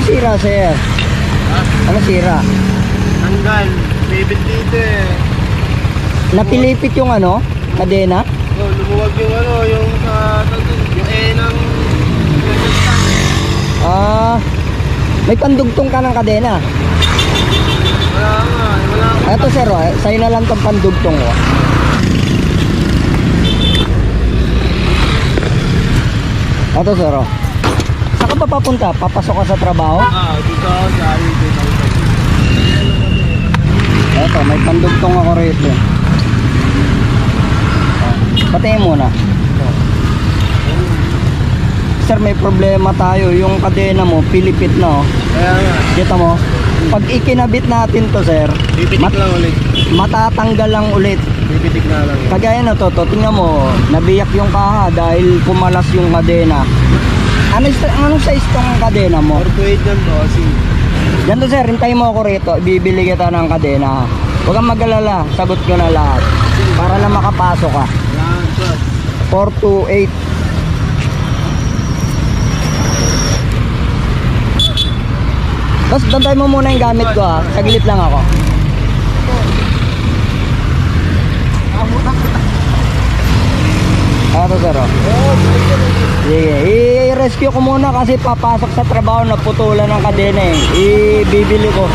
sira, sir? Ha? Ano sira? Tanggal. Bibit dito eh. Napilipit yung ano? Kadena? Oh, lumuwag yung ano, yung yung ng Ah, may pandugtong ka ng kadena. wala nga, wala nga. Eto sir, sa'yo na lang tong pandugtong ko. Eto sir, saan ka pa papunta? Papasok ka sa trabaho? Dito ako sa dito. Eto, may pandugtong ako rito. Patingin muna. Sir, may problema tayo. Yung kadena mo, pilipit na oh. Kaya nga. Kita mo? Pag ikinabit natin to sir, Bibitik lang ulit. matatanggal lang ulit. Bibitik na lang. Kagaya na to, tingnan mo, nabiyak yung kaha dahil pumalas yung kadena. Anong size tong kadena mo? 428 yan bossing. Ganito sir, hintayin mo ako rito, ibibili kita ng kadena. Huwag kang mag-alala, sagot ko na lahat. Para lang makapasok ka. Yan, boss. 428. Tapos bantay mo muna yung gamit ko ha. Saglit lang ako. Ito sir oh. Sige, i-rescue ko muna kasi papasok sa trabaho, naputulan ng kadena eh. Ibibili ko.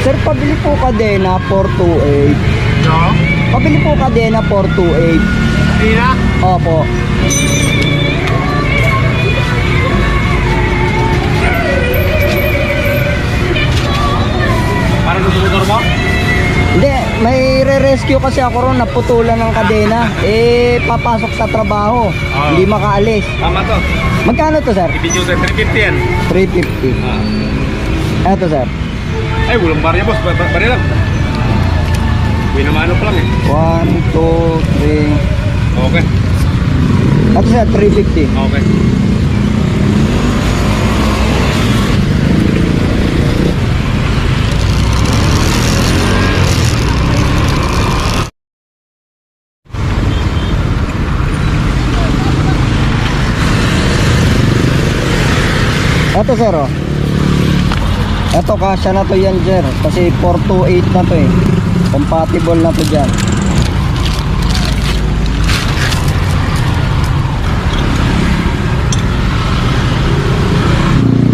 Sir, pabili po kadena 428. No? Pabili po kadena 428. Hindi na? Opo. Para sa motor mo? Hindi, may re-rescue kasi ako ron, naputulan ng kadena. Papasok sa trabaho. Hindi makaalis. Tama to. Magkano to, sir? Ibigyo sa 350 yan. 350. Eto, sir. Ay, walang barya boss. Barya lang. Uwi na mano pa lang eh. 1, 2, 3. Okay. Eto, sir, 350. Okay. Eto, sir, oh. Eto, kasya na to yan, sir. Kasi 428 na to eh. Compatible na to dyan.